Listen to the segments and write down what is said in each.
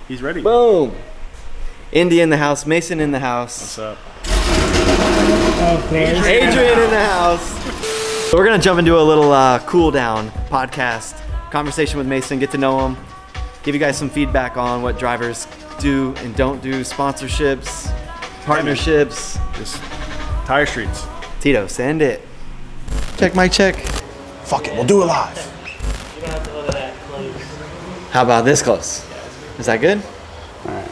He's ready. Boom. Indy in the house. Mason in the house. What's up? Adrian in the house. So we're going to jump into a little cool down podcast conversation with Mason, get to know him, give you guys some feedback on what drivers do and don't do, sponsorships, partnerships. Just TireStreets. Tito, send it. Check my check. Fuck it, we'll do it live. You don't have to look at that close. How about this close? Is that good? All right.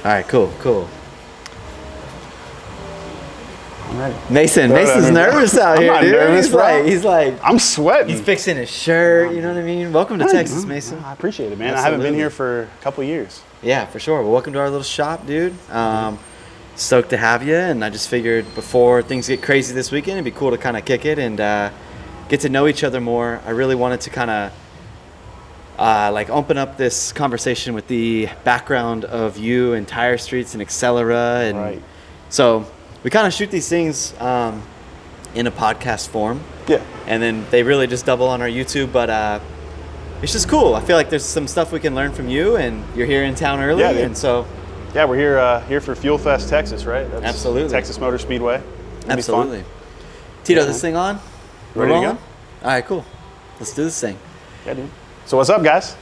All right, cool. I'm ready. Mason's nervous out I'm here, not dude. nervous, bro. He's like, I'm sweating. he's fixing his shirt, you know what I mean? Welcome to Texas, Mason. I appreciate it, man. Absolutely. I haven't been here for a couple years. Yeah, for sure. Well, welcome to our little shop, dude. Stoked to have you, and I just figured before things get crazy this weekend, it'd be cool to kind of kick it and get to know each other more. I really wanted to kind of open up this conversation with the background of you and TireStreets and Accelera, and Right. so we kind of shoot these things in a podcast form. Yeah. And then they really just double on our YouTube, but it's just cool. I feel like there's some stuff we can learn from you, and you're here in town early, Yeah, dude. and so Yeah, we're here for Fuel Fest, Texas, right? That's Absolutely. Texas Motor Speedway. It'll be absolutely. fun. Tito, Yeah, this thing on? We're Ready to rolling? go? All right, cool. Let's do this thing. Yeah, dude. So what's up, guys?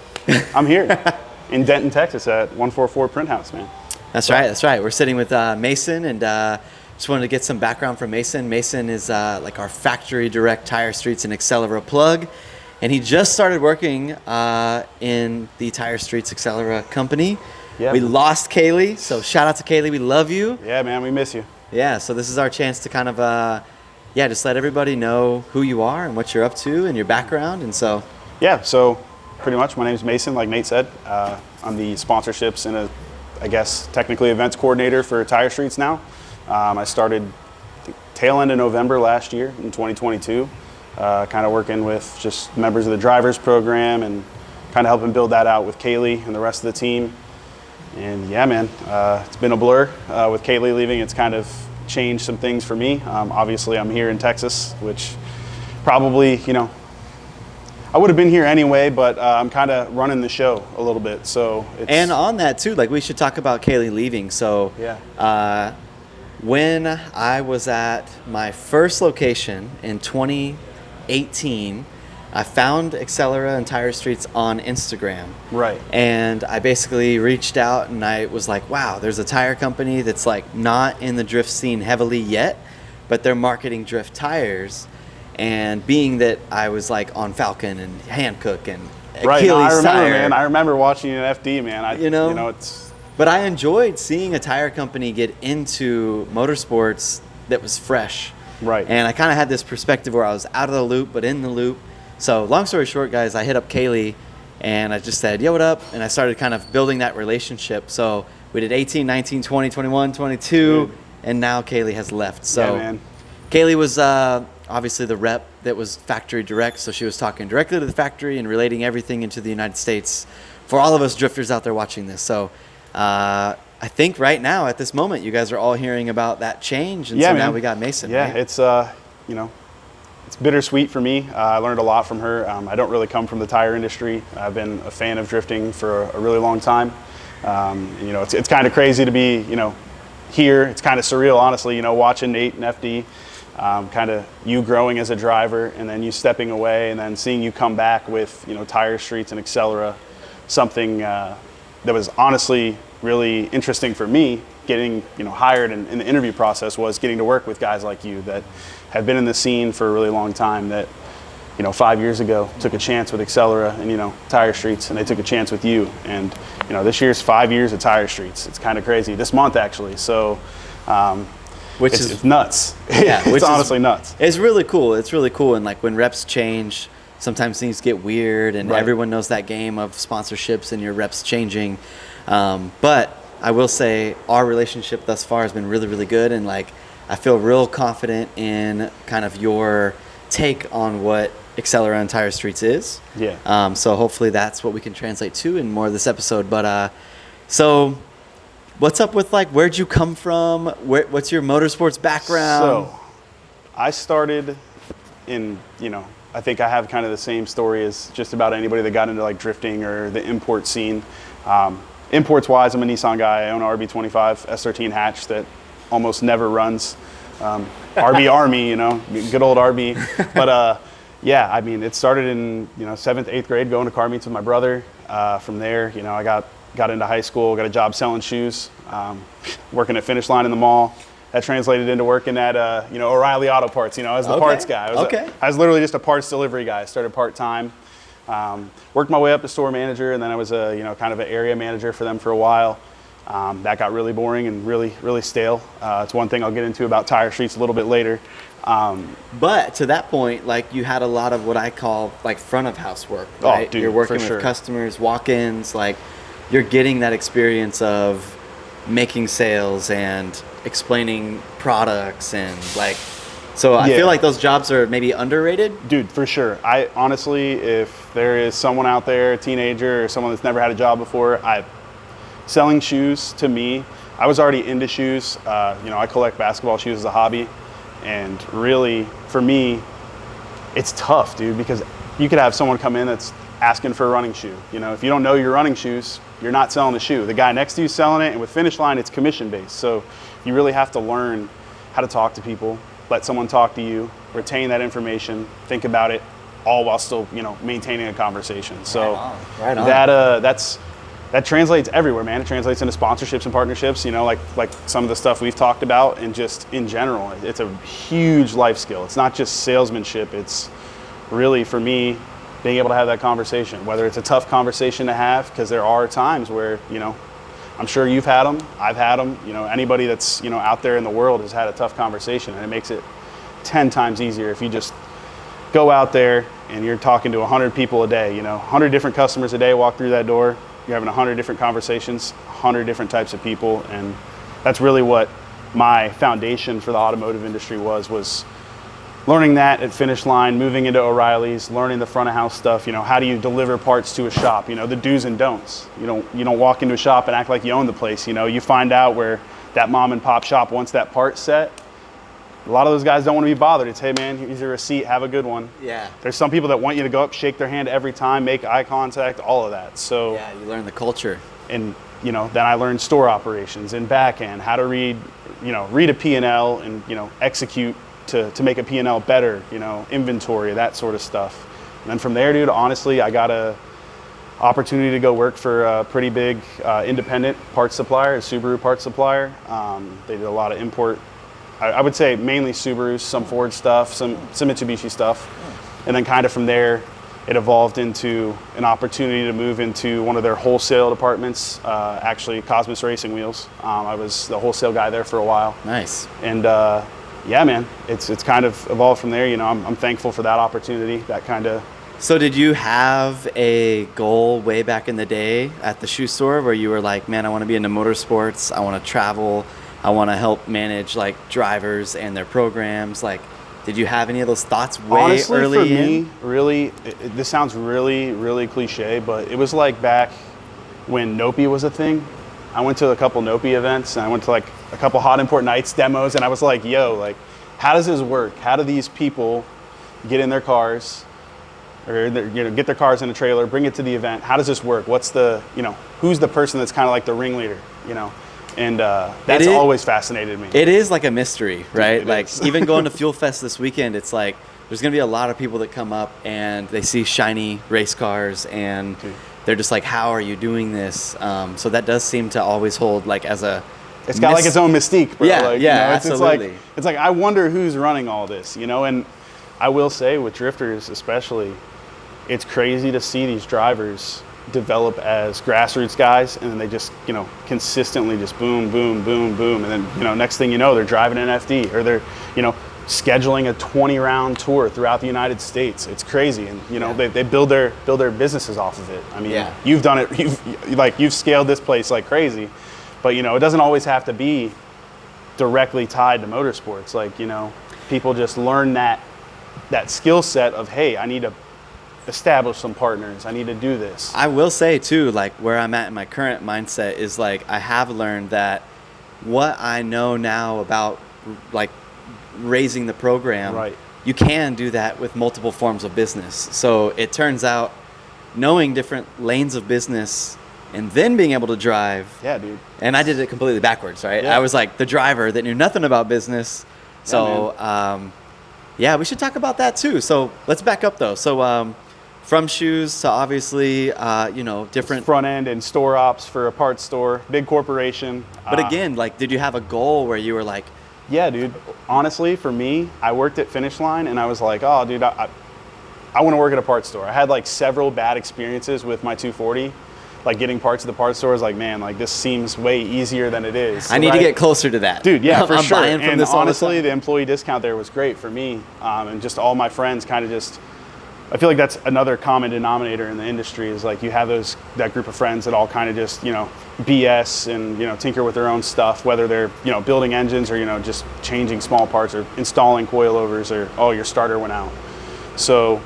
I'm here in Denton, Texas at 144 Print House, man. That's right. We're sitting with Mason, and just wanted to get some background from Mason. Mason is like our factory direct TireStreets and Accelera plug, and he just started working in the TireStreets Accelera company. Yeah, we man. lost Kaylee, so shout out to Kaylee. We love you. Yeah, man, we miss you. Yeah, so this is our chance to kind of, just let everybody know who you are and what you're up to and your background, and so. Yeah, so pretty much my name's Mason, like Nate said. I'm the sponsorships and I guess technically events coordinator for TireStreets now. I started tail end of November last year in 2022, kind of working with just members of the drivers program and kind of helping build that out with Kaylee and the rest of the team. And yeah, man, it's been a blur with Kaylee leaving. It's kind of changed some things for me. Obviously, I'm here in Texas, which probably, I would have been here anyway, but I'm kind of running the show a little bit. So it's, And on that too, like we should talk about Kaylee leaving. So yeah. when I was at my first location in 2018, I found Accelera and TireStreets on Instagram. Right. And I basically reached out and I was like, wow, there's a tire company that's like not in the drift scene heavily yet, but they're marketing drift tires. And being that I was like on Falcon and Hankook and Right. Achilles No, I remember, tire, man. I remember watching an FD, man. It's But I enjoyed seeing a tire company get into motorsports that was fresh. right. And I kind of had this perspective where I was out of the loop, but in the loop. So long story short, guys, I hit up Kaylee and I just said, yo, what up? And I started kind of building that relationship. So we did 18, 19, 20, 21, 22, Dude. and now Kaylee has left. So yeah, man. Kaylee was obviously the rep that was factory direct. So she was talking directly to the factory and relating everything into the United States for all of us drifters out there watching this. So I think right now at this moment, you guys are all hearing about that change. And Yeah, so man. now we got Mason. Yeah, right? it's it's bittersweet for me. I learned a lot from her. I don't really come from the tire industry. I've been a fan of drifting for a really long time. It's kind of crazy to be here. It's kind of surreal, honestly. Watching Nate and FD, kind of you growing as a driver, and then you stepping away, and then seeing you come back with TireStreets and Accelera, something that was honestly really interesting for me. Getting hired in the interview process was getting to work with guys like you that have been in the scene for a really long time. That 5 years ago took a chance with Accelera and TireStreets, and they took a chance with you. And this year's 5 years at TireStreets. It's kind of crazy. This month actually. So. It's nuts. Yeah, it's honestly nuts. It's really cool. It's really cool. And like when reps change, sometimes things get weird, and Right. everyone knows that game of sponsorships and your reps changing. But I will say our relationship thus far has been really, really good. And like, I feel real confident in kind of your take on what Accelera and TireStreets is. Yeah. So hopefully that's what we can translate to in more of this episode. But so what's up with like, where'd you come from? What's your motorsports background? So I started in, I think I have kind of the same story as just about anybody that got into like drifting or the import scene. Imports wise, I'm a Nissan guy. I own an RB25 S13 hatch that almost never runs. RB Army, good old RB. But yeah, I mean, it started in 7th, 8th grade, going to car meets with my brother. From there, I got into high school, got a job selling shoes, working at Finish Line in the mall. That translated into working at O'Reilly Auto Parts, as the parts guy. I was literally just a parts delivery guy. I started part-time. Worked my way up to store manager, and then I was kind of an area manager for them for a while. That got really boring and really, really stale. It's one thing I'll get into about TireStreets a little bit later. But to that point, like, you had a lot of what I call like front of house work, right? Oh, dude, you're working for with sure. customers, walk-ins, like you're getting that experience of making sales and explaining products and like, so I feel like those jobs are maybe underrated. Dude, for sure. I honestly, if there is someone out there, a teenager or someone that's never had a job before, selling shoes to me, I was already into shoes. I collect basketball shoes as a hobby. And really, for me, it's tough, dude, because you could have someone come in that's asking for a running shoe. If you don't know your running shoes, you're not selling the shoe. The guy next to you is selling it, and with Finish Line, it's commission-based. So you really have to learn how to talk to people, let someone talk to you, retain that information, think about it, all while still, maintaining a conversation. So right on. That translates everywhere, man. It translates into sponsorships and partnerships, like some of the stuff we've talked about, and just in general, it's a huge life skill. It's not just salesmanship. It's really, for me, being able to have that conversation, whether it's a tough conversation to have, because there are times where, I'm sure you've had them, I've had them, anybody that's, out there in the world has had a tough conversation, and it makes it 10 times easier if you just go out there and you're talking to 100 people a day, 100 different customers a day walk through that door. You're having 100 different conversations, 100 different types of people, and that's really what my foundation for the automotive industry was learning that at Finish Line, moving into O'Reilly's, learning the front of house stuff. How do you deliver parts to a shop? The do's and don'ts. You don't walk into a shop and act like you own the place. You find out where that mom and pop shop wants that part set. A lot of those guys don't want to be bothered. It's, hey man, here's your receipt, have a good one. Yeah. There's some people that want you to go up, shake their hand every time, make eye contact, all of that. So yeah, you learn the culture. And then I learned store operations and back end, how to read a P&L and execute to make a P&L better, inventory, that sort of stuff. And then from there, dude, honestly, I got a opportunity to go work for a pretty big independent parts supplier, a Subaru parts supplier. They did a lot of import. I would say mainly Subarus, some Ford stuff, some Mitsubishi stuff. And then kind of from there, it evolved into an opportunity to move into one of their wholesale departments, actually Cosmos Racing Wheels. I was the wholesale guy there for a while. Nice. And yeah, man, it's kind of evolved from there. I'm thankful for that opportunity, that kind of. So did you have a goal way back in the day at the shoe store where you were like, man, I want to be into motorsports, I want to travel, I want to help manage like drivers and their programs? Like, did you have any of those thoughts way Honestly, early for in? me, really, this sounds really, really cliche, but it was like back when Nopi was a thing. I went to a couple Nopi events, and I went to like a couple Hot Import Nights demos, and I was like, yo, like, how does this work? How do these people get in their cars, or get their cars in a trailer, bring it to the event? How does this work? What's the, who's the person that's kind of like the ringleader, And that's always fascinated me. It is like a mystery, right? It like is. even going to Fuel Fest this weekend, it's like there's going to be a lot of people that come up and they see shiny race cars and they're just like, how are you doing this? So that does seem to always hold like as a... It's got like its own mystique, bro. Yeah, like, absolutely. It's like, I wonder who's running all this, and I will say with drifters especially, it's crazy to see these drivers develop as grassroots guys, and then they just consistently just boom, boom, boom, boom, and then next thing you know, they're driving an FD, or they're scheduling a 20-round tour throughout the United States. It's crazy, and they build their businesses off of it. I mean, you've done it. You've scaled this place like crazy, but it doesn't always have to be directly tied to motorsports. Like people just learn that skill set of, hey, I need to establish some partners, I need to do this. I will say too, like where I'm at in my current mindset is like I have learned that what I know now about like raising the program, Right. You can do that with multiple forms of business. So it turns out knowing different lanes of business and then being able to drive. Yeah, dude. And I did it completely backwards, right? Yeah. I was like the driver that knew nothing about business. So, yeah, we should talk about that too. So let's back up though. So from shoes to obviously, different front end and store ops for a parts store, big corporation. But again, like, did you have a goal where you were like, yeah, dude, honestly, for me, I worked at Finish Line and I was like, oh, dude, I want to work at a parts store. I had like several bad experiences with my 240. Like getting parts at the parts store is like, man, like this seems way easier than it is. I need to get closer to that. Dude, yeah, for I'm sure. buying from And this all the honestly, time. the employee discount there was great for me. And just all my friends kind of just, I feel like that's another common denominator in the industry is like you have that group of friends that all kind of just, BS and, tinker with their own stuff, whether they're, building engines or, just changing small parts or installing coilovers or, oh, your starter went out. So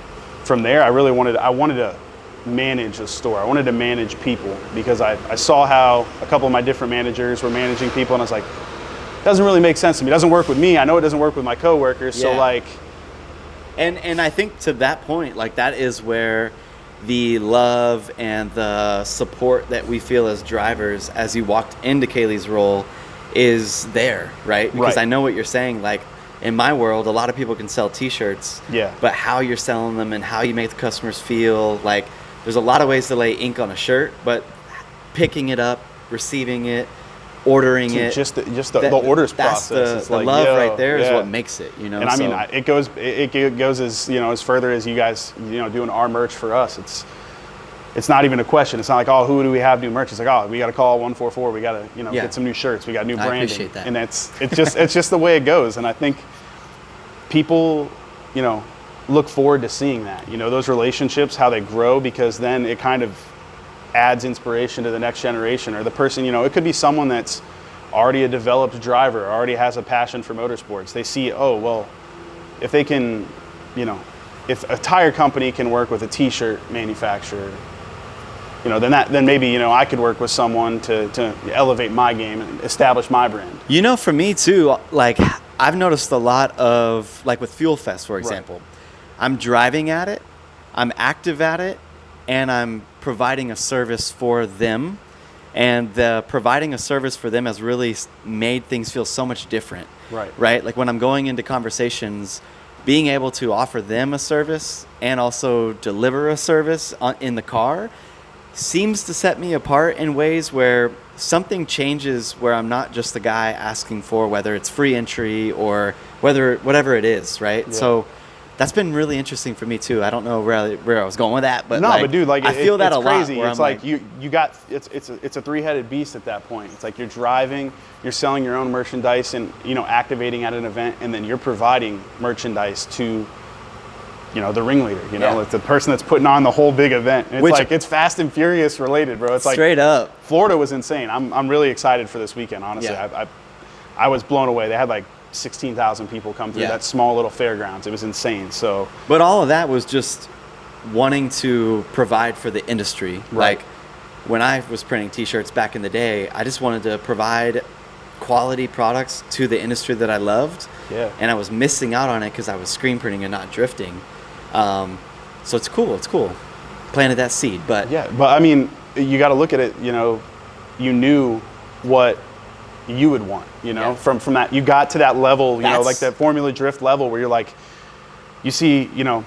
from there, I wanted to manage a store. I wanted to manage people because I saw how a couple of my different managers were managing people and I was like, it doesn't really make sense to me. It doesn't work with me. I know it doesn't work with my coworkers. Yeah. So like, And I think to that point, like that is where the love and the support that we feel as drivers as you walked into Kaylee's role is there, right? Because Right. I know what you're saying. Like in my world, a lot of people can sell t-shirts, Yeah. but how you're selling them and how you make the customers feel, like there's a lot of ways to lay ink on a shirt, but picking it up, receiving it, ordering dude, it, just the orders that's process. It's the like, love yo, right there is yeah. what makes it, And I mean, so- it goes as as further as you guys doing our merch for us. It's not even a question. It's not like, oh, who do we have do merch? It's like, oh, we got to call 144. We got to Yeah. get some new shirts. We got new I branding. appreciate that. And it's just the way it goes. And I think people look forward to seeing that. Those relationships, how they grow, because then it kind of adds inspiration to the next generation or the person. It could be someone that's already a developed driver, already has a passion for motorsports. They see, oh, well, if they can, if a tire company can work with a t-shirt manufacturer, then maybe, I could work with someone to elevate my game and establish my brand. For me too, like I've noticed a lot of, like with Fuel Fest, for example, I'm driving at it, I'm active at it, and I'm providing a service for them. And the providing a service for them has really made things feel so much different. Right? Like when I'm going into conversations, being able to offer them a service and also deliver a service in the car seems to set me apart in ways where something changes, where I'm not just the guy asking for whether it's free entry or whatever it is, right? Yeah. So that's been really interesting for me too. I don't know where I was going with that, but No, but dude, like I feel that it's a lot. crazy. Where It's I'm like you got it's a three-headed beast at that point. It's like you're driving, you're selling your own merchandise and activating at an event, and then you're providing merchandise to the ringleader. Yeah. It's the person that's putting on the whole big event. And Which- it's Fast and Furious related, bro. It's straight up. Florida was insane. I'm really excited for this weekend. Honestly, Yeah. I was blown away. They had like 16,000 people come through Yeah. that small little fairgrounds. It was insane. So But all of that was just wanting to provide for the industry. Right. Like when I was printing t-shirts back in the day, I just wanted to provide quality products to the industry that I loved. Yeah. And I was missing out on it because I was screen printing and not drifting. So it's cool. Planted that seed, but yeah, but I mean, you got to look at it. You knew what you would want. Yeah. From that, you got to that level. That's- Like that Formula Drift level where you're like, you see, you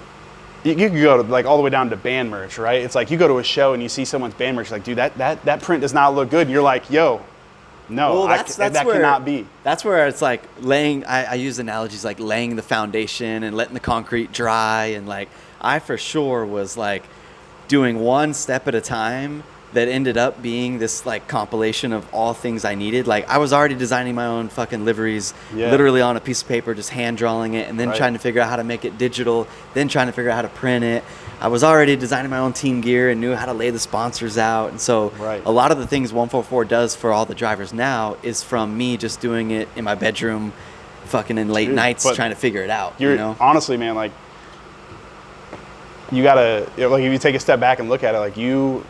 could go to like all the way down to band merch, right? It's like you go to a show and you see someone's band merch, like, dude, that print does not look good. And you're like, yo, no, that cannot be. That's where it's like laying. I use analogies like laying the foundation and letting the concrete dry, and like I for sure was like doing one step at a time that ended up being this like compilation of all things I needed. Like I was already designing my own fucking liveries, Yeah. literally on a piece of paper, just hand drawing it, and then Right. trying to figure out how to make it digital, then trying to figure out how to print it. I was already designing my own team gear and knew how to lay the sponsors out. And so Right. a lot of the things 144 does for all the drivers now is from me just doing it in my bedroom, fucking in late Dude, nights, but trying to figure it out. You're honestly, man, like you gotta like if you take a step back and look at it, like you're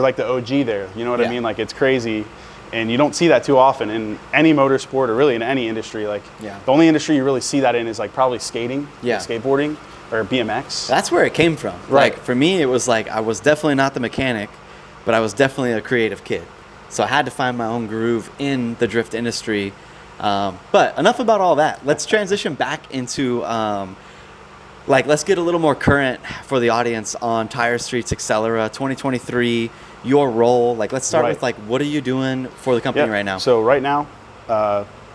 like the OG there. You know what Yeah. I mean? Like it's crazy, and you don't see that too often in any motorsport or really in any industry. Like Yeah. the only industry you really see that in is like probably skating, Yeah. like skateboarding, or BMX. That's where it came from. Right. Like for me, it was like I was definitely not the mechanic, but I was definitely a creative kid. So I had to find my own groove in the drift industry. But enough about all that. Let's transition back into, let's get a little more current for the audience on TireStreets, Accelera, 2023, your role. Let's start with, what are you doing for the company right now? So right now,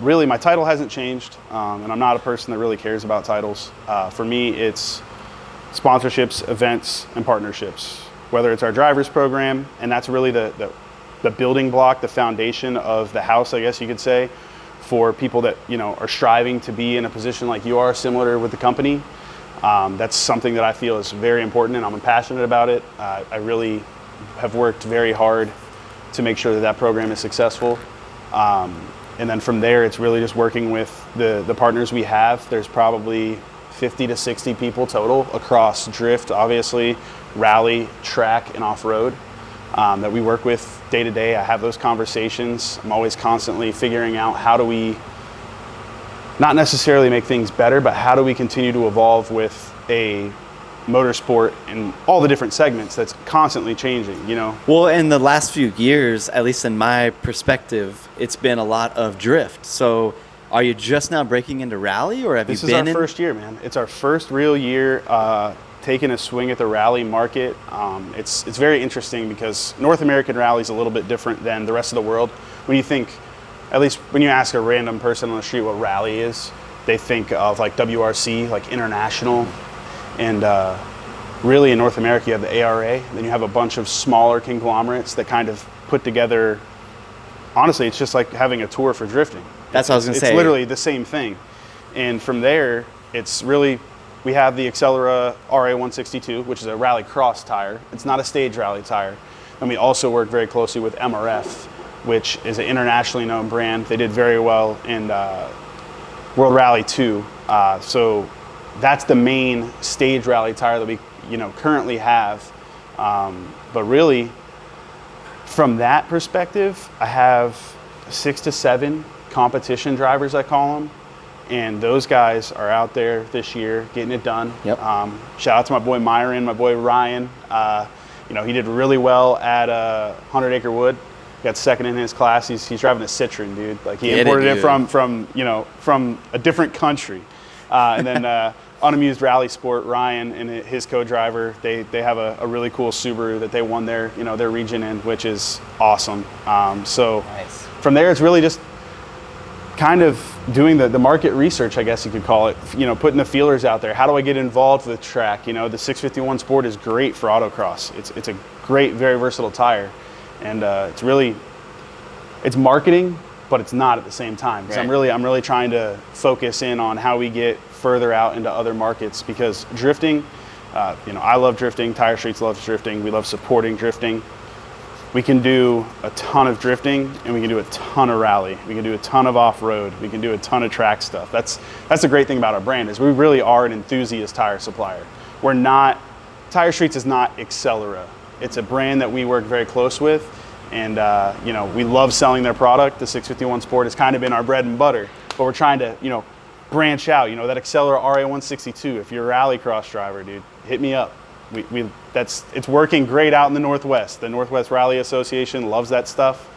really my title hasn't changed, and I'm not a person that really cares about titles. For me, it's sponsorships, events, and partnerships, whether it's our drivers program, and that's really the building block, the foundation of the house, I guess you could say, for people that are striving to be in a position like you are, similar with the company. That's something that I feel is very important, and I'm passionate about it. I really have worked very hard to make sure that program is successful. And then from there, it's really just working with the partners we have. There's probably 50 to 60 people total across drift, obviously, rally, track, and off-road that we work with day to day. I have those conversations. I'm always constantly figuring out how do we not necessarily make things better, but how do we continue to evolve with a motorsport in all the different segments that's constantly changing, Well, in the last few years, at least in my perspective, it's been a lot of drift. So are you just now breaking into rally, or have you been in? This is our first year, man. It's our first real year taking a swing at the rally market. It's very interesting because North American rally is a little bit different than the rest of the world. When you think, at least when you ask a random person on the street what rally is, they think of WRC, international. And really in North America, you have the ARA, then you have a bunch of smaller conglomerates that kind of put together, honestly, it's just like having a tour for drifting. That's what I was going to say. It's literally the same thing. And from there, it's really, we have the Accelera RA162, which is a rally cross tire. It's not a stage rally tire. And we also work very closely with MRF, which is an internationally known brand. They did very well in World Rally 2. So that's the main stage rally tire that we currently have. But really, from that perspective, I have 6 to 7 competition drivers, I call them. And those guys are out there this year getting it done. Yep. Shout out to my boy Myron, my boy Ryan. He did really well at 100 Acre Wood. Got second in his class. He's driving a Citroen, dude. He imported it from a different country. And then Unamused Rally Sport, Ryan and his co-driver, they have a really cool Subaru that they won their region in, which is awesome. So nice. From there, it's really just kind of doing the market research, I guess you could call it, putting the feelers out there. How do I get involved with track? The 651 Sport is great for autocross. It's a great, very versatile tire. And it's marketing, but it's not at the same time. So Right. I'm really trying to focus in on how we get further out into other markets, because drifting, I love drifting. TireStreets loves drifting. We love supporting drifting. We can do a ton of drifting, and we can do a ton of rally. We can do a ton of off-road. We can do a ton of track stuff. That's the great thing about our brand, is we really are an enthusiast tire supplier. We're not, TireStreets is not Accelera. It's a brand that we work very close with, and we love selling their product. The 651 Sport has kind of been our bread and butter, but we're trying to branch out. That Accelera RA162. If you're a rallycross driver, dude, hit me up. It's working great out in the Northwest. The Northwest Rally Association loves that stuff,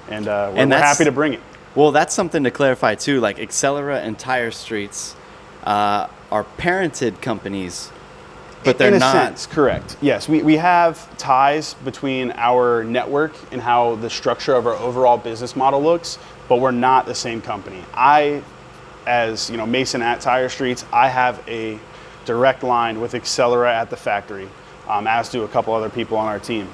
and we're happy to bring it. Well, that's something to clarify too. Accelera and TireStreets are parented companies, but they're in a not. sense, correct. Yes, we have ties between our network and how the structure of our overall business model looks, but we're not the same company. As Mason at TireStreets, I have a direct line with Accelera at the factory, as do a couple other people on our team.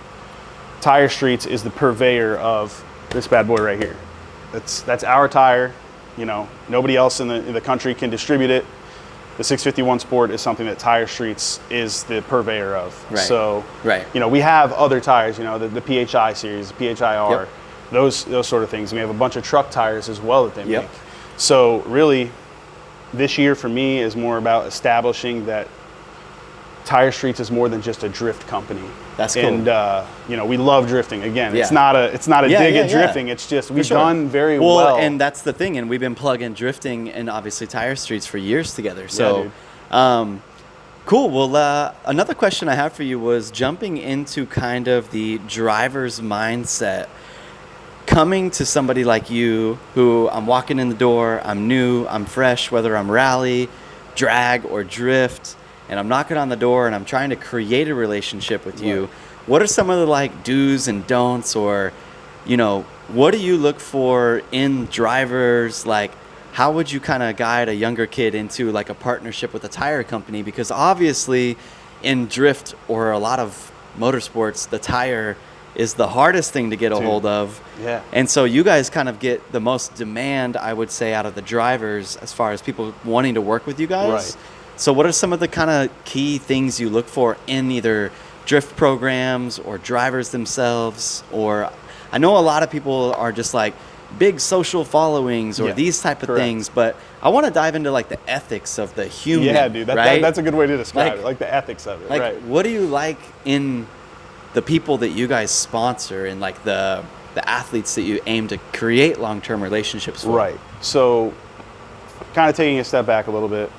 TireStreets is the purveyor of this bad boy right here. That's our tire. Nobody else in the country can distribute it. The 651 Sport is something that TireStreets is the purveyor of. Right. So, Right. We have other tires. The PHI series, the PHIR, Yep. those sort of things. We have a bunch of truck tires as well that they Yep. make. So really, this year for me is more about establishing that TireStreets is more than just a drift company. That's cool. And we love drifting. Again, Yeah. it's not a Yeah, dig yeah, at yeah. drifting. It's just we've sure. done very well. And that's the thing, and we've been plugging drifting and obviously TireStreets for years together. Yeah, So, dude. Cool. Well, another question I have for you was jumping into kind of the driver's mindset. Coming to somebody like you, who I'm walking in the door, I'm new, I'm fresh, whether I'm rally, drag, or drift, and I'm knocking on the door and I'm trying to create a relationship with you. Right. What are some of the like do's and don'ts, or, you know, what do you look for in drivers? Like, how would you kind of guide a younger kid into like a partnership with a tire company? Because obviously in drift or a lot of motorsports, the tire is the hardest thing to get a hold of. Yeah. And so you guys kind of get the most demand, I would say, out of the drivers as far as people wanting to work with you guys. Right. So what are some of the kind of key things you look for in either drift programs or drivers themselves? Or I know a lot of people are just like big social followings or these type of correct. things, but I want to dive into like the ethics of the human. Yeah, dude, right? that's a good way to describe Like- it, like the ethics of it, Like, right? what do you like in the people that you guys sponsor and like the athletes that you aim to create long-term relationships with? Right. So, kind of taking a step back a little bit.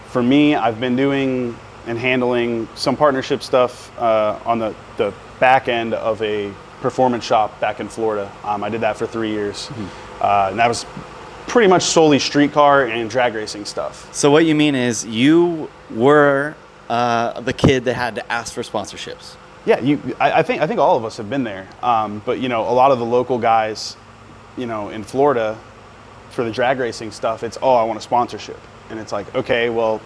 For me, I've been doing and handling some partnership stuff on the back end of a performance shop back in Florida. I did that for 3 years. And that was pretty much solely street car and drag racing stuff. So what you mean is you were the kid that had to ask for sponsorships. Yeah, I think all of us have been there. But you know, a lot of the local guys, you know, in Florida, for the drag racing stuff, it's I want a sponsorship, and it's like, okay, well,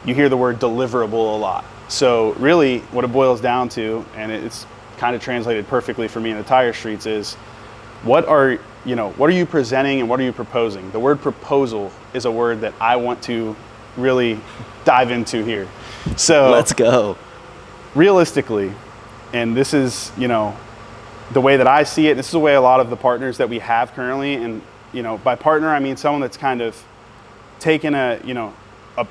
you hear the word deliverable a lot. So really, what it boils down to, and it's kind of translated perfectly for me in the TireStreets, is what are you presenting and what are you proposing? The word proposal is a word that I want to really dive into here. So Let's go. realistically, and this is, you know, the way that I see it, this is the way a lot of the partners that we have currently, and, you know, by partner, I mean someone that's kind of taken a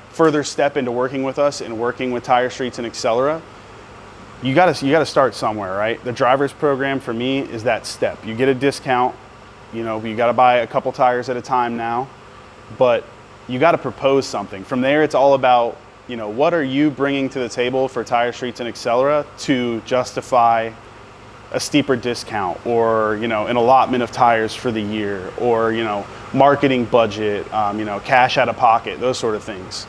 further step into working with us and working with TireStreets and Accelera. You gotta start somewhere, right? The driver's program for me is that step. You get a discount, you know, you gotta buy a couple tires at a time now, but you gotta propose something. From there, it's all about, you know, what are you bringing to the table for TireStreets and Accelera to justify a steeper discount, or, you know, an allotment of tires for the year, or, you know, marketing budget, you know, cash out of pocket, those sort of things.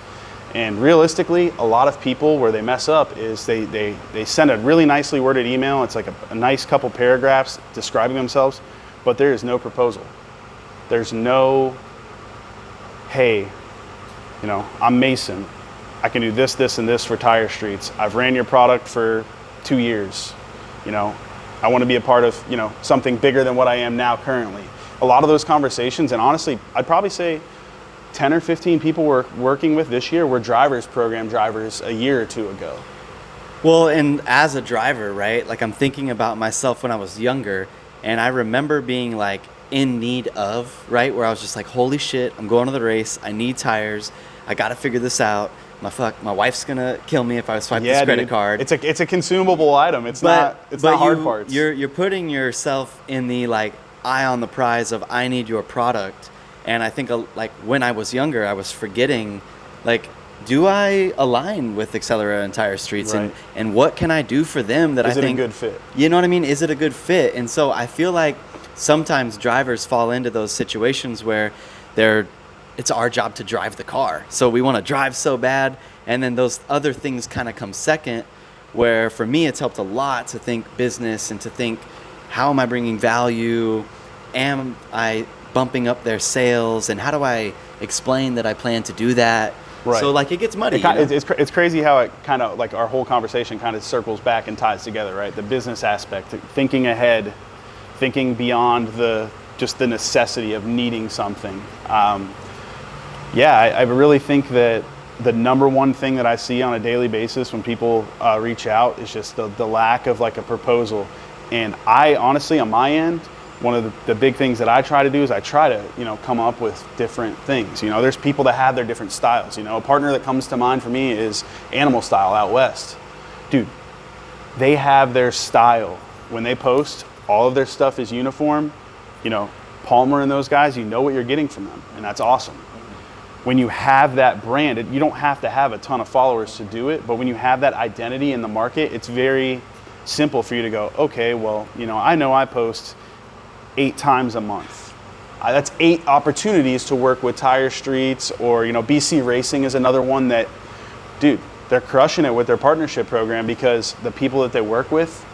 And realistically, a lot of people, where they mess up is they send a really nicely worded email. It's like a nice couple paragraphs describing themselves, but there is no proposal. There's no, hey, you know, I'm Mason. I can do this, this, and this for TireStreets. I've ran your product for 2 years. You know, I want to be a part of, you know, something bigger than what I am now currently. A lot of those conversations, and honestly, I'd probably say 10 or 15 people we're working with this year were drivers program drivers a year or two ago. Well, and as a driver, right, like I'm thinking about myself when I was younger, and I remember being like in need of, right, where I was just like, holy shit, I'm going to the race, I need tires, I got to figure this out. My wife's gonna kill me if I swipe this credit card. It's a consumable item. It's not hard parts. You're putting yourself in the like eye on the prize of I need your product, and I think like when I was younger, I was forgetting, like, do I align with Accelera and TireStreets, Right. and what can I do for them that Is I it a think good fit? You know what I mean? Is it a good fit? And so I feel like sometimes drivers fall into those situations where it's our job to drive the car. So we want to drive so bad, and then those other things kind of come second, where for me it's helped a lot to think business and to think, how am I bringing value? Am I bumping up their sales? And how do I explain that I plan to do that? Right. So like it gets muddy. It's crazy how it kind of, like, our whole conversation kind of circles back and ties together, right? The business aspect, thinking ahead, thinking beyond just the necessity of needing something. I really think that the number one thing that I see on a daily basis when people reach out is just the lack of like a proposal. And I honestly, on my end, one of the big things that I try to do is I try to, you know, come up with different things. You know, there's people that have their different styles. You know, a partner that comes to mind for me is Animal Style out west. Dude, they have their style. When they post, all of their stuff is uniform. You know, Palmer and those guys, you know what you're getting from them, and that's awesome. when you have that brand, you don't have to have a ton of followers to do it, but when you have that identity in the market, it's very simple for you to go, okay, well, I know I post 8 times a month. That's 8 opportunities to work with TireStreets, or BC Racing is another one that, dude, they're crushing it with their partnership program because the people that they work with,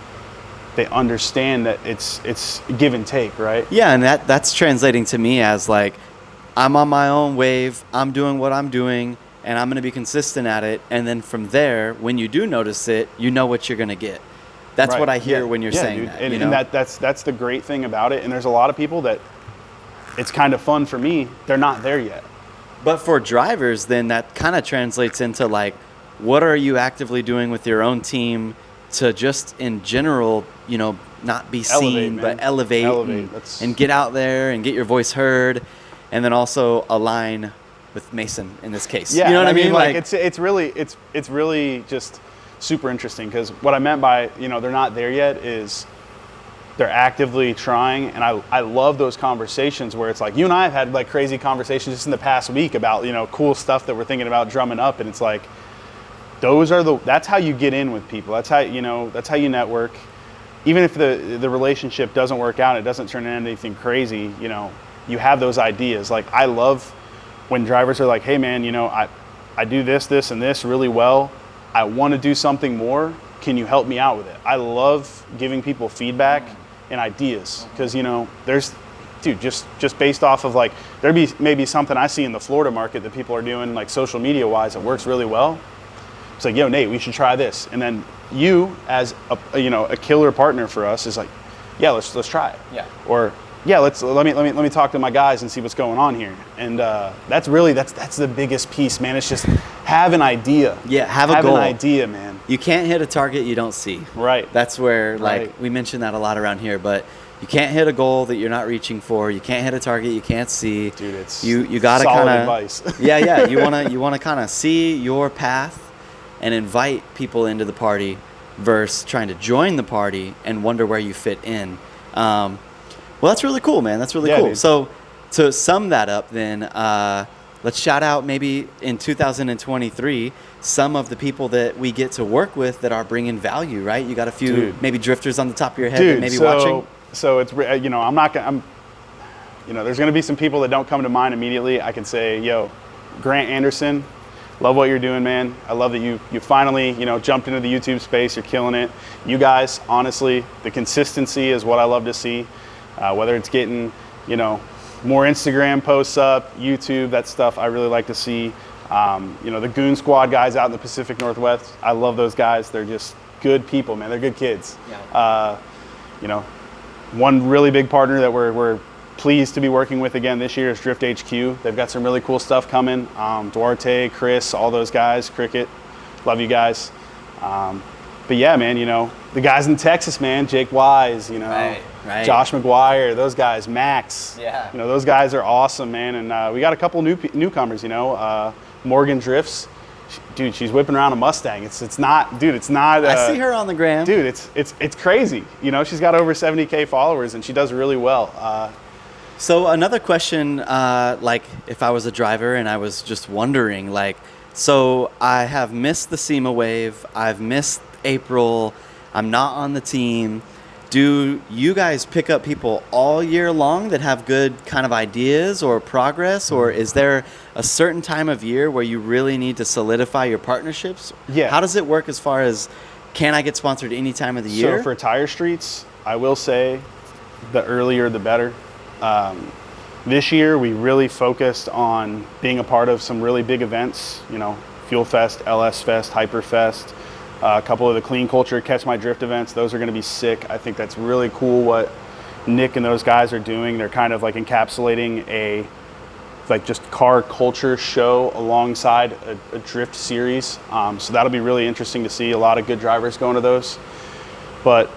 they understand that it's give and take, right? Yeah, and that's translating to me as like, I'm on my own wave, I'm doing what I'm doing, and I'm going to be consistent at it. And then from there, when you do notice it, you know what you're going to get. That's right. what I hear when you're saying dude. that. And that's the great thing about it. And there's a lot of people that it's kind of fun for me. They're not there yet. But for drivers, then that kind of translates into like, what are you actively doing with your own team to just in general, not be seen, but elevate and get out there and get your voice heard, and then also align with Mason in this case. Yeah, you know what I mean? Like it's really just super interesting, because what I meant by they're not there yet is they're actively trying, and I love those conversations where it's like you and I have had like crazy conversations just in the past week about cool stuff that we're thinking about drumming up, and it's like that's how you get in with people. That's how you network. Even if the relationship doesn't work out, it doesn't turn into anything crazy, you have those ideas. Like I love when drivers are like, hey man, I do this and this really well. I want to do something more. Can you help me out with it? I love giving people feedback and ideas, because there's, dude, just based off of like, there'd be maybe something I see in the Florida market that people are doing like social media wise that works really well. It's like, yo, Nate, we should try this. And then you as a killer partner for us is like, yeah, let's try it. Yeah. Or yeah, let me talk to my guys and see what's going on here. And that's the biggest piece, man. It's just have an idea. Yeah, have a goal. Have an idea, man. You can't hit a target you don't see. Right. That's where we mention that a lot around here, but you can't hit a goal that you're not reaching for. You can't hit a target you can't see. Dude, it's you gotta solid kinda, advice. yeah. You wanna kind of see your path and invite people into the party versus trying to join the party and wonder where you fit in. Well, that's really cool, man. That's really cool. Dude. So to sum that up, then let's shout out maybe in 2023 some of the people that we get to work with that are bringing value, right? You got a few maybe drifters on the top of your head that maybe watching. So it's there's going to be some people that don't come to mind immediately. I can say, yo, Grant Anderson, love what you're doing, man. I love that you finally, jumped into the YouTube space. You're killing it. You guys, honestly, the consistency is what I love to see. Whether it's getting, more Instagram posts up, YouTube, that stuff I really like to see. The Goon Squad guys out in the Pacific Northwest, I love those guys. They're just good people, man. They're good kids. Yeah. One really big partner that we're pleased to be working with again this year is Drift HQ. They've got some really cool stuff coming. Duarte, Chris, all those guys, Cricket, love you guys. But yeah, man, the guys in Texas, man, Jake Wise, right. Josh McGuire, those guys, Max. Yeah. Those guys are awesome, man. And we got a couple newcomers, Morgan Drifts. Dude, she's whipping around a Mustang. It's not. I see her on the gram. Dude, it's crazy. She's got over 70K followers and she does really well. So another question, if I was a driver and I was just wondering, so I have missed the SEMA wave, I've missed April, I'm not on the team. Do you guys pick up people all year long that have good kind of ideas or progress, or is there a certain time of year where you really need to solidify your partnerships? Yeah. How does it work as far as, can I get sponsored any time of the year? So for TireStreets, I will say the earlier the better. This year we really focused on being a part of some really big events, Fuel Fest, LS Fest, Hyper Fest, a couple of the Clean Culture Catch My Drift events. Those are going to be sick. I think that's really cool what Nick and those guys are doing. They're kind of like encapsulating a just car culture show alongside a drift series. So that'll be really interesting to see. A lot of good drivers going to those. But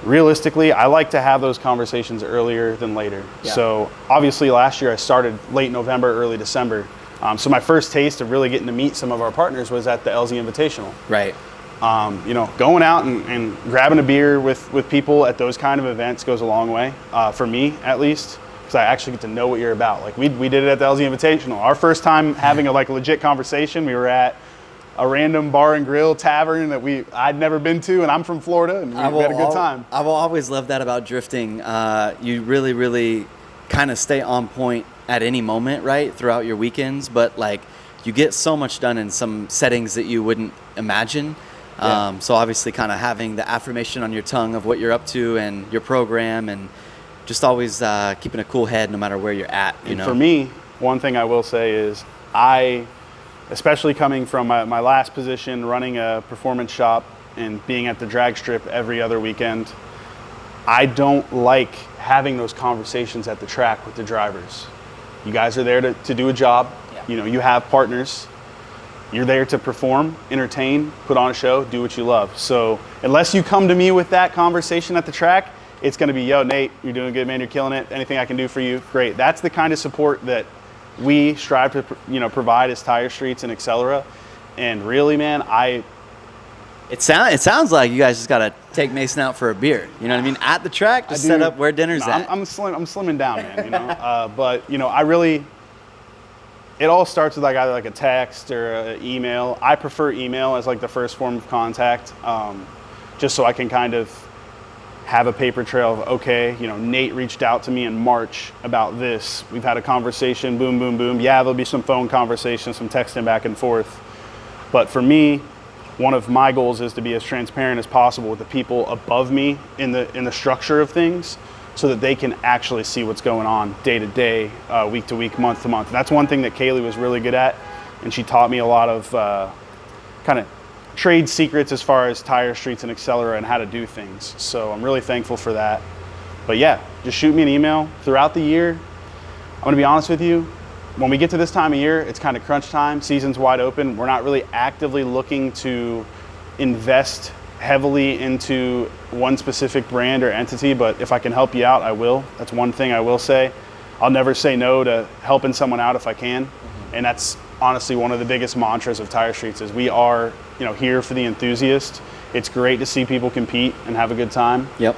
realistically, I like to have those conversations earlier than later. Yeah. So obviously last year I started late November, early December. So my first taste of really getting to meet some of our partners was at the LZ Invitational. Right. Going out and grabbing a beer with people at those kind of events goes a long way, for me at least. because I actually get to know what you're about. Like we did it at the LZ Invitational. Our first time having a legit conversation, we were at a random bar and grill tavern that I'd never been to, and I'm from Florida, and we had a good time. I will always love that about drifting. You really, really kind of stay on point at any moment, right, throughout your weekends, but like you get so much done in some settings that you wouldn't imagine. Yeah. So obviously kind of having the affirmation on your tongue of what you're up to and your program, and just always keeping a cool head no matter where you're at, you know. For me, one thing I will say is especially coming from my last position, running a performance shop and being at the drag strip every other weekend, I don't like having those conversations at the track with the drivers. You guys are there to do a job. Yeah. You know, you have partners. You're there to perform, entertain, put on a show, do what you love. So unless you come to me with that conversation at the track, it's going to be, yo, Nate, you're doing good, man. You're killing it. Anything I can do for you, great. That's the kind of support that we strive to, provide as TireStreets and Accelera. And really, man, It sounds like you guys just gotta take Mason out for a beer. You know what I mean? At the track, just set up where dinner's at. I'm slimming down, man. But I really, it all starts with either a text or an email. I prefer email as the first form of contact, just so I can kind of have a paper trail of, okay, Nate reached out to me in March about this. We've had a conversation, boom, boom, boom. Yeah, there'll be some phone conversations, some texting back and forth. But for me, one of my goals is to be as transparent as possible with the people above me in the structure of things, so that they can actually see what's going on day to day, week to week, month to month. And that's one thing that Kaylee was really good at, and she taught me a lot of kind of trade secrets as far as TireStreets and Accelera and how to do things. So I'm really thankful for that. But yeah, just shoot me an email throughout the year. I'm gonna be honest with you, when we get to this time of year, it's kind of crunch time, season's wide open. We're not really actively looking to invest heavily into one specific brand or entity, but if I can help you out, I will. That's one thing I will say. I'll never say no to helping someone out if I can. And that's honestly one of the biggest mantras of TireStreets is we are, here for the enthusiast. It's great to see people compete and have a good time. Yep.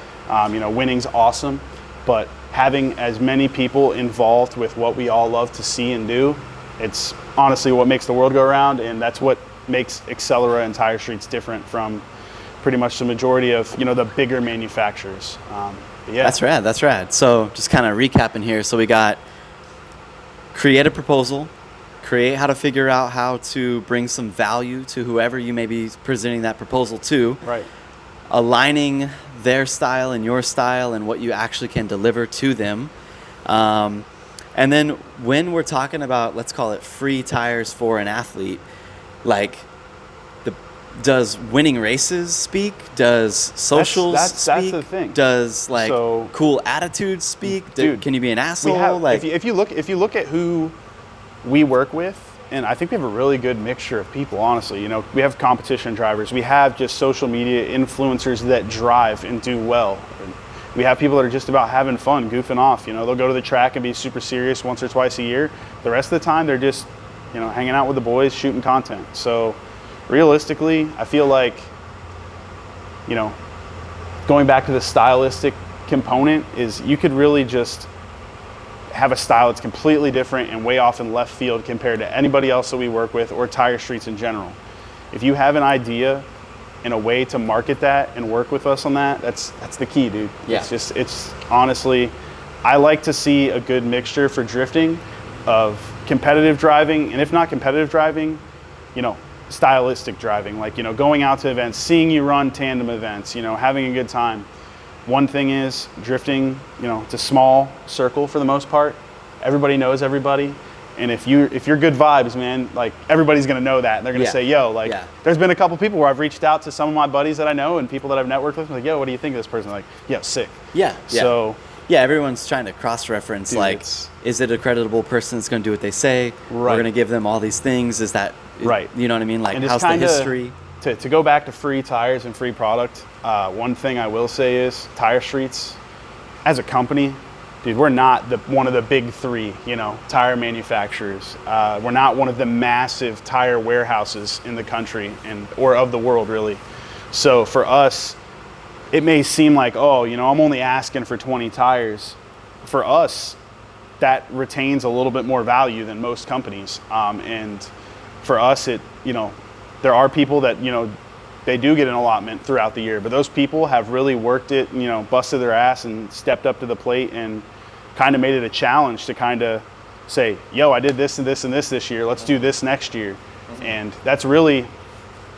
Winning's awesome, but having as many people involved with what we all love to see and do, it's honestly what makes the world go around, and that's what makes Accelera and TireStreets different from pretty much the majority of the bigger manufacturers. Yeah. That's rad. So just kind of recapping here. So we got create a proposal, create how to figure out how to bring some value to whoever you may be presenting that proposal to. Right. Aligning their style and your style and what you actually can deliver to them. And then when we're talking about, let's call it free tires for an athlete, does winning races speak? Does socials speak? That's the thing. Does cool attitudes speak? Dude, can you be an asshole? If you look at who we work with, and I think we have a really good mixture of people, honestly. We have competition drivers. We have just social media influencers that drive and do well. And we have people that are just about having fun, goofing off. They'll go to the track and be super serious once or twice a year. The rest of the time, they're just, hanging out with the boys, shooting content. So realistically, I feel like, going back to the stylistic component is you could really just have a style that's completely different and way off in left field compared to anybody else that we work with or TireStreets in general. If you have an idea and a way to market that and work with us on that, that's the key, dude. Yeah. It's honestly, I like to see a good mixture for drifting of competitive driving, and if not competitive driving, stylistic driving, going out to events, seeing you run tandem events, having a good time. One thing is drifting, it's a small circle for the most part. Everybody knows everybody. And if you're good vibes, man, everybody's gonna know that. And they're gonna say, yo, there's been a couple people where I've reached out to some of my buddies that I know and people that I've networked with, like, yo, what do you think of this person? Yo, sick. Yeah. So yeah, everyone's trying to cross-reference, is it a creditable person that's gonna do what they say? Right. We're gonna give them all these things. Is that right? You know what I mean? And how's the history? To go back to free tires and free product, one thing I will say is TireStreets, as a company, dude, we're not one of the big three, tire manufacturers. We're not one of the massive tire warehouses in the country or of the world, really. So for us, it may seem like, I'm only asking for 20 tires. For us, that retains a little bit more value than most companies. And for us, there are people that, they do get an allotment throughout the year, but those people have really worked it, busted their ass and stepped up to the plate and kind of made it a challenge to kind of say, yo, I did this and this and this year. Let's do this next year. And that's really,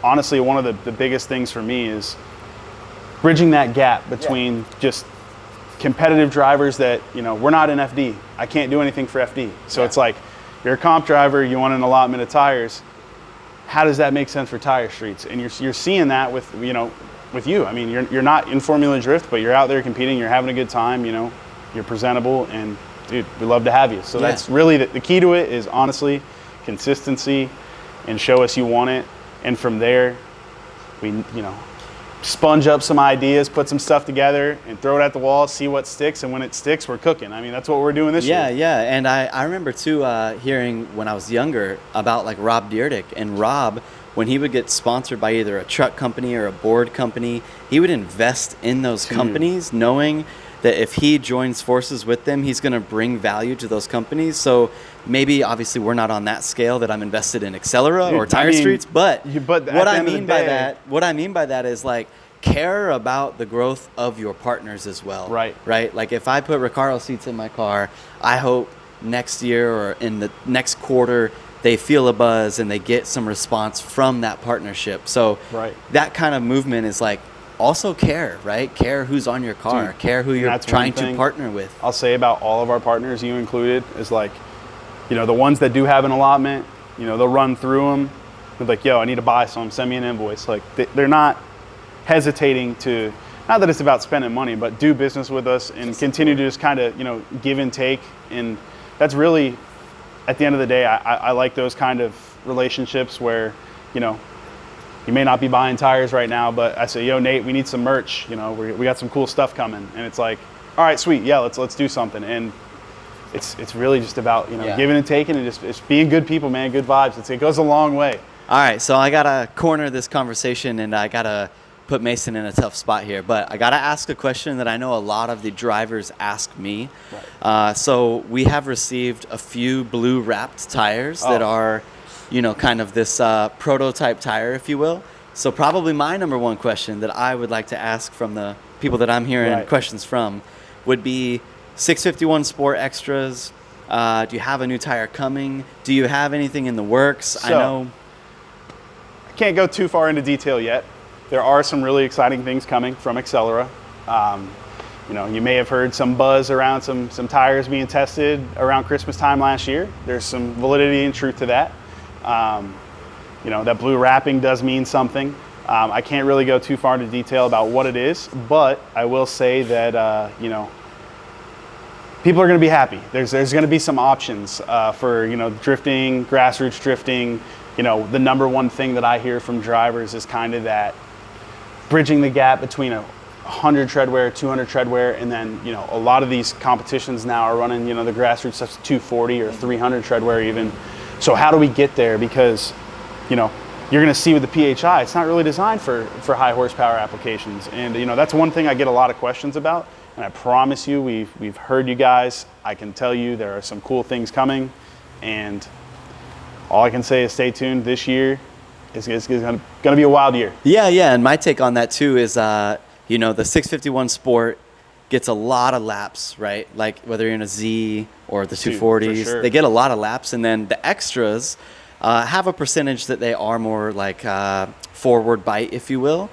honestly, one of the biggest things for me is bridging that gap between just competitive drivers that, we're not in FD. I can't do anything for FD. So it's like, you're a comp driver, you want an allotment of tires. How does that make sense for TireStreets? And you're seeing that with you. I mean, you're not in Formula Drift, but you're out there competing, you're having a good time, you're presentable, and dude, we love to have you. So that's really the key to it is honestly consistency and show us you want it. And from there, we, sponge up some ideas, put some stuff together, and throw it at the wall, see what sticks. And when it sticks, we're cooking. I mean, that's what we're doing this year. Yeah. And I remember too hearing when I was younger about like Rob Dyrdek. And Rob, when he would get sponsored by either a truck company or a board company, he would invest in those companies knowing that if he joins forces with them, he's going to bring value to those companies. So maybe, obviously, we're not on that scale that I'm invested in Accelera or TireStreets, but what I mean by that is like care about the growth of your partners as well. Right. Like if I put Recaro seats in my car, I hope next year or in the next quarter they feel a buzz and they get some response from that partnership. So that kind of movement is like, also care, right? Care who's on your car, care who you're trying to partner with. I'll say about all of our partners, you included, is like, the ones that do have an allotment, they'll run through them. They're like, yo, I need to buy some, send me an invoice. Like they're not hesitating to, not that it's about spending money, but do business with us and continue to just kind of, give and take. And that's really, at the end of the day, I like those kind of relationships where, you may not be buying tires right now, but I say, yo, Nate, we need some merch. We got some cool stuff coming. And it's like, all right, sweet. Yeah, let's do something. And it's really just about, giving and taking and just being good people, man, good vibes. It goes a long way. All right. So I got to corner this conversation and I got to put Mason in a tough spot here, but I got to ask a question that I know a lot of the drivers ask me. Right. So we have received a few blue wrapped tires that are, kind of this prototype tire, if you will. So probably my number one question that I would like to ask from the people that I'm hearing questions from would be 651 Sport Extras. Do you have a new tire coming? Do you have anything in the works? So, I can't go too far into detail yet. There are some really exciting things coming from Accelera. You may have heard some buzz around some tires being tested around Christmas time last year. There's some validity and truth to that. That blue wrapping does mean something. I can't really go too far into detail about what it is, but I will say that, people are going to be happy. There's going to be some options for, drifting, grassroots drifting. The number one thing that I hear from drivers is kind of that bridging the gap between 100 treadwear, 200 treadwear, and then, a lot of these competitions now are running, the grassroots stuff's 240 or 300 treadwear even. So how do we get there? Because, you're going to see with the PHI, it's not really designed for high horsepower applications. And, that's one thing I get a lot of questions about. And I promise you, we've heard you guys. I can tell you there are some cool things coming. And all I can say is stay tuned. This year is going to be a wild year. Yeah. And my take on that too is, the 651 Sport gets a lot of laps, right? Like whether you're in a Z or the 240s, they get a lot of laps. And then the extras have a percentage that they are more like forward bite, if you will.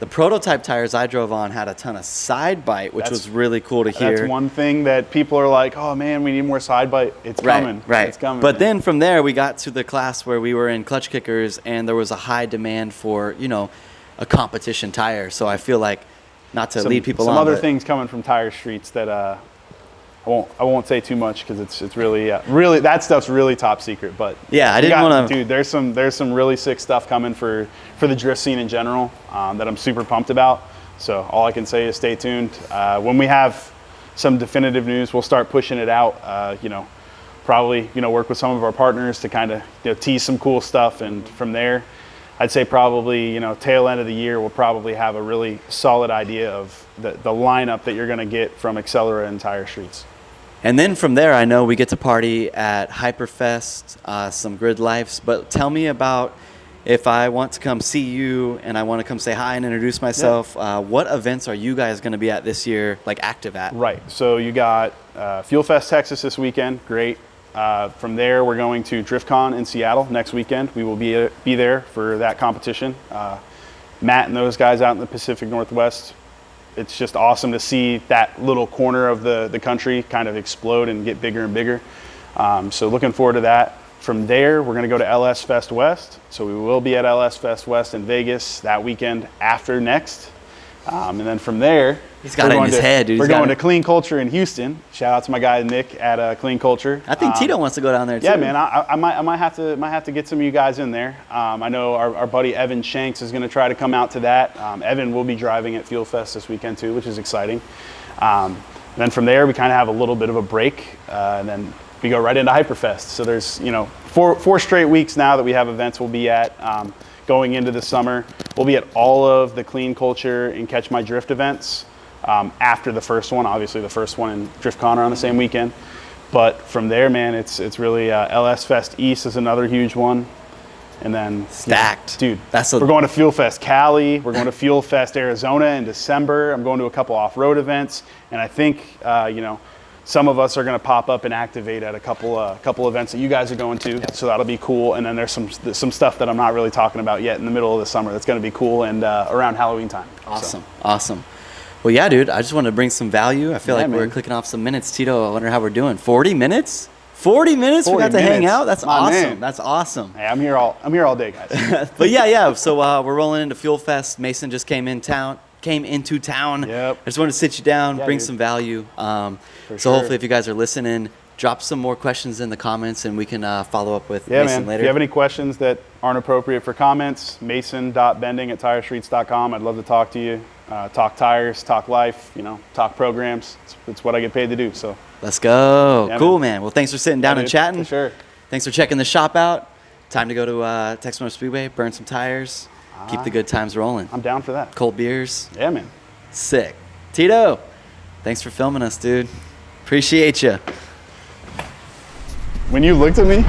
The prototype tires I drove on had a ton of side bite, which was really cool to hear. That's one thing that people are like, oh man, we need more side bite. It's coming. Right. It's coming. But then from there, we got to the class where we were in clutch kickers and there was a high demand for, a competition tire. So I feel like, not to lead people on. Some other things coming from TireStreets that I won't say too much because it's really that stuff's really top secret. But yeah, I didn't want to. Dude, there's some really sick stuff coming for the drift scene in general that I'm super pumped about. So all I can say is stay tuned. When we have some definitive news, we'll start pushing it out. Probably work with some of our partners to kind of tease some cool stuff, and from there, I'd say probably, tail end of the year, we'll probably have a really solid idea of the lineup that you're going to get from Accelera and TireStreets. And then from there, I know we get to party at Hyperfest, some Grid Lifes. But tell me about if I want to come see you and I want to come say hi and introduce myself. What events are you guys going to be at this year, like active at? Right. So you got Fuel Fest Texas this weekend. Great. From there, we're going to DriftCon in Seattle next weekend. We will be there for that competition. Matt and those guys out in the Pacific Northwest, it's just awesome to see that little corner of the country kind of explode and get bigger and bigger. So looking forward to that. From there, we're going to go to LS Fest West. So we will be at LS Fest West in Vegas that weekend after next. And then from there, he's got it in his head, dude. We're going to Clean Culture in Houston. Shout out to my guy Nick at Clean Culture. I think Tito wants to go down there too. Yeah, man. I might have to get some of you guys in there. I know our buddy Evan Shanks is going to try to come out to that. Evan will be driving at Fuel Fest this weekend too, which is exciting. And then from there, we kind of have a little bit of a break, and then we go right into Hyperfest. So there's four straight weeks now that we have events we'll be at. Going into the summer, we'll be at all of the Clean Culture and Catch My Drift events after the first one. Obviously, the first one and DriftCon are on the same weekend. But from there, man, it's really LS Fest East is another huge one. And then stacked, dude. We're going to Fuel Fest Cali. We're going to Fuel Fest Arizona in December. I'm going to a couple off-road events, and I think some of us are going to pop up and activate at a couple events that you guys are going to. So that'll be cool. And then there's some stuff that I'm not really talking about yet in the middle of the summer that's going to be cool and around Halloween time. Awesome. Well, yeah, dude. I just wanted to bring some value. I feel like we're clicking off some minutes. Tito, I wonder how we're doing. 40 minutes? 40 minutes? 40 we got to hang out? That's awesome. Man. That's awesome. Hey, I'm here all day, guys. But yeah. So we're rolling into Fuel Fest. Mason just came into town. Yep. I just wanted to sit you down, bring some value. Hopefully if you guys are listening, drop some more questions in the comments and we can follow up with Mason later. If you have any questions that aren't appropriate for comments, mason.bending@TireStreets.com. I'd love to talk to you. Talk tires, talk life, talk programs. It's what I get paid to do. So let's go. Yeah, cool, man. Well, thanks for sitting down and chatting. For sure. Thanks for checking the shop out. Time to go to Texas Motor Speedway, burn some tires, keep the good times rolling. I'm down for that. Cold beers. Yeah, man. Sick. Tito, thanks for filming us, dude. Appreciate you. When you looked at me,